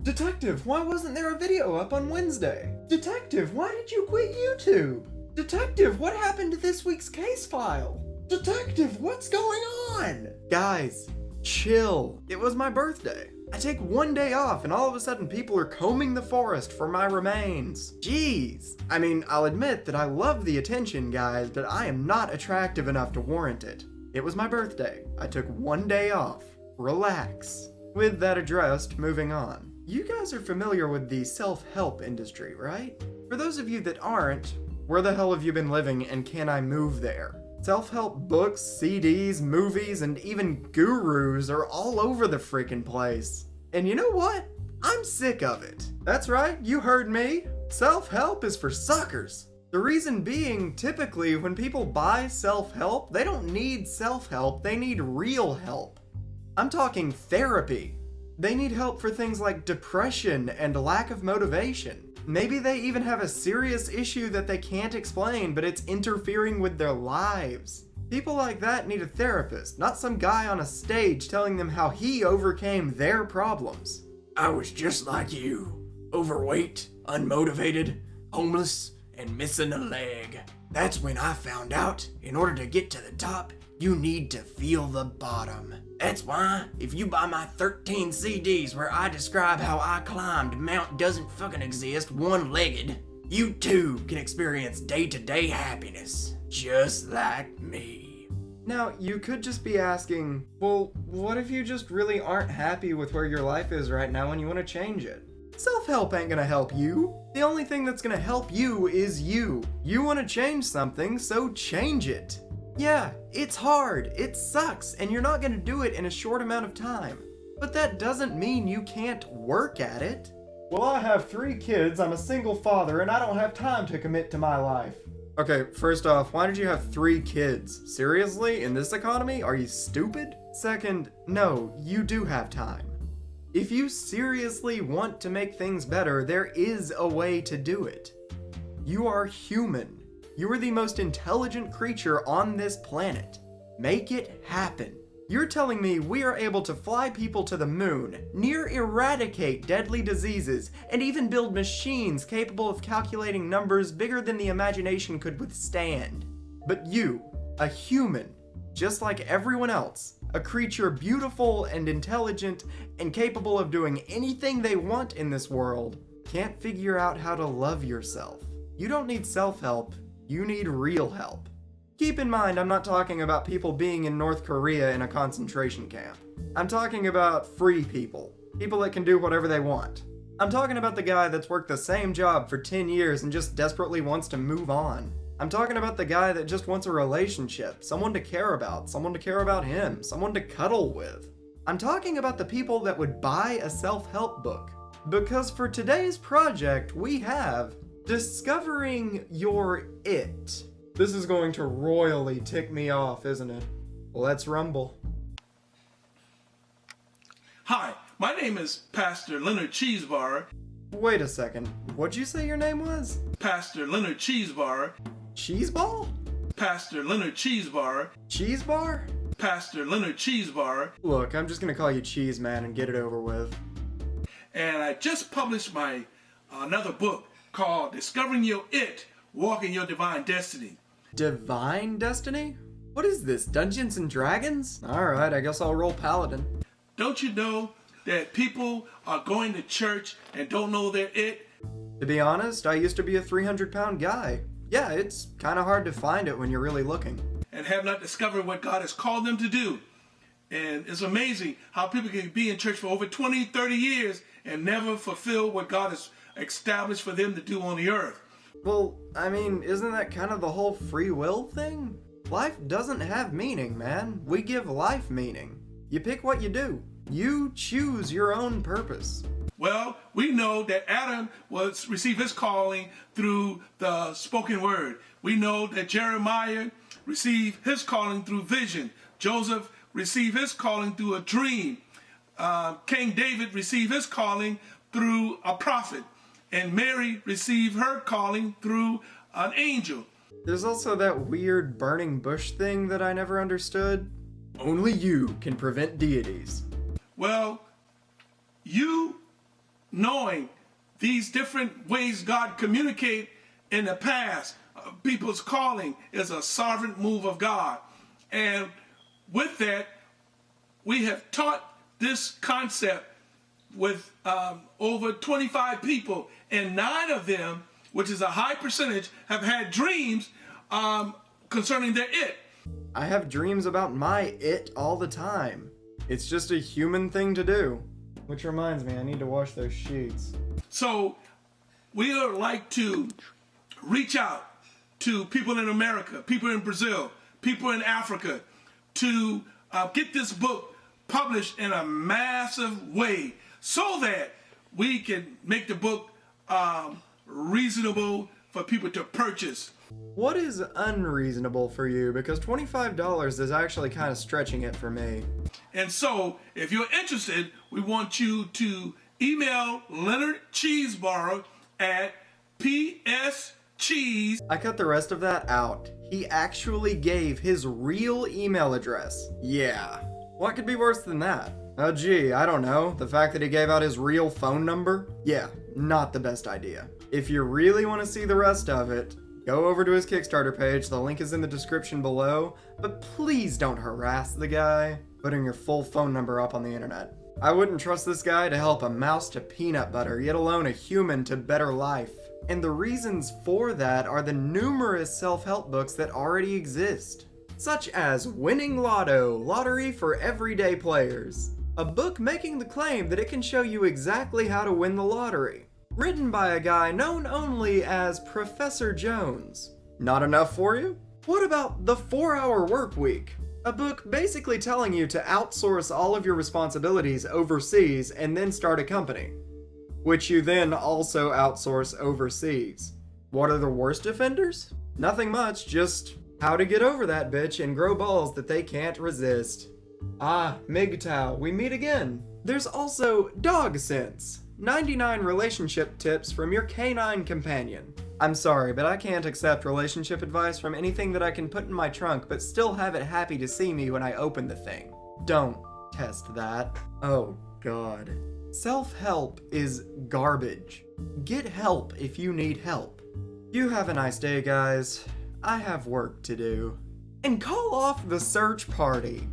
Detective, why wasn't there a video up on Wednesday? Detective, why did you quit YouTube? Detective, what happened to this week's case file? Detective, what's going on? Guys, chill. It was my birthday. I take one day off and all of a sudden people are combing the forest for my remains. Jeez. I mean, I'll admit that I love the attention, guys, but I am not attractive enough to warrant it. It was my birthday. I took one day off. Relax. With that addressed, moving on. You guys are familiar with the self-help industry, right? For those of you that aren't, where the hell have you been living and can I move there? Self-help books, CDs, movies, and even gurus are all over the freaking place. And you know what? I'm sick of it. That's right, you heard me. Self-help is for suckers. The reason being, typically, when people buy self-help, they don't need self-help, they need real help. I'm talking therapy. They need help for things like depression and lack of motivation. Maybe they even have a serious issue that they can't explain, but it's interfering with their lives. People like that need a therapist, not some guy on a stage telling them how he overcame their problems. I was just like you. Overweight, unmotivated, homeless, and missing a leg. That's when I found out, in order to get to the top, you need to feel the bottom. That's why, if you buy my 13 CDs where I describe how I climbed Mount Doesn't Fucking Exist one-legged, you too can experience day-to-day happiness, just like me. Now, you could just be asking, well, what if you just really aren't happy with where your life is right now and you want to change it? Self-help ain't gonna help you. The only thing that's gonna help you is you. You want to change something, so change it. Yeah, it's hard, it sucks, and you're not gonna do it in a short amount of time. But that doesn't mean you can't work at it. Well, I have 3 kids, I'm a single father, and I don't have time to commit to my life. Okay, first off, why did you have 3 kids? Seriously? In this economy? Are you stupid? Second, no, you do have time. If you seriously want to make things better, there is a way to do it. You are human. You are the most intelligent creature on this planet. Make it happen. You're telling me we are able to fly people to the moon, near eradicate deadly diseases, and even build machines capable of calculating numbers bigger than the imagination could withstand. But you, a human, just like everyone else, a creature beautiful and intelligent and capable of doing anything they want in this world, can't figure out how to love yourself. You don't need self-help. You need real help. Keep in mind, I'm not talking about people being in North Korea in a concentration camp. I'm talking about free people. People that can do whatever they want. I'm talking about the guy that's worked the same job for 10 years and just desperately wants to move on. I'm talking about the guy that just wants a relationship, someone to care about him, someone to cuddle with. I'm talking about the people that would buy a self-help book. Because for today's project, we have Discovering Your It. This is going to royally tick me off, isn't it? Let's rumble. Hi, my name is Pastor Leonard Cheesebar. Wait a second, what'd you say your name was? Pastor Leonard Cheesebar. Cheeseball? Pastor Leonard Cheesebar. Cheese bar? Pastor Leonard Cheesebar. Look, I'm just gonna call you Cheese Man and get it over with. And I just published my another book called Discovering Your It, Walking Your Divine Destiny. Divine Destiny? What is this, Dungeons and Dragons? Alright, I guess I'll roll Paladin. Don't you know that people are going to church and don't know their it? To be honest, I used to be a 300-pound guy. Yeah, it's kind of hard to find it when you're really looking. And have not discovered what God has called them to do. And it's amazing how people can be in church for over 20, 30 years and never fulfill what God has established for them to do on the earth. Well, I mean, isn't that kind of the whole free will thing? Life doesn't have meaning, man. We give life meaning. You pick what you do. You choose your own purpose. Well, we know that Adam received his calling through the spoken word. We know that Jeremiah received his calling through vision. Joseph received his calling through a dream. King David received his calling through a prophet. And Mary received her calling through an angel. There's also that weird burning bush thing that I never understood. Only you can prevent deities. Well, you knowing these different ways God communicated in the past. People's calling is a sovereign move of God. And with that, we have taught this concept with over 25 people, and 9 of them, which is a high percentage, have had dreams concerning their it. I have dreams about my it all the time. It's just a human thing to do. Which reminds me, I need to wash those sheets. So we would like to reach out to people in America, people in Brazil, people in Africa, to get this book published in a massive way so that we can make the book reasonable for people to purchase. What is unreasonable for you? Because $25 is actually kind of stretching it for me. And so, if you're interested, we want you to email Leonard Cheesebar at pscheese. I cut the rest of that out. He actually gave his real email address. Yeah. What could be worse than that? Oh gee, I don't know. The fact that he gave out his real phone number? Yeah, not the best idea. If you really want to see the rest of it, go over to his Kickstarter page. The link is in the description below. But please don't harass the guy putting your full phone number up on the internet. I wouldn't trust this guy to help a mouse to peanut butter, yet alone a human to better life. And the reasons for that are the numerous self-help books that already exist, such as Winning Lotto, Lottery for Everyday Players, a book making the claim that it can show you exactly how to win the lottery, written by a guy known only as Professor Jones. Not enough for you? What about The 4-Hour Work Week? A book basically telling you to outsource all of your responsibilities overseas and then start a company, which you then also outsource overseas. What are the worst offenders? Nothing much, just how to get over that bitch and grow balls that they can't resist. Ah, MGTOW, we meet again. There's also Dog Sense, 99 relationship tips from your canine companion. I'm sorry, but I can't accept relationship advice from anything that I can put in my trunk but still have it happy to see me when I open the thing. Don't test that. Oh, God. Self-help is garbage. Get help if you need help. You have a nice day, guys. I have work to do. And call off the search party.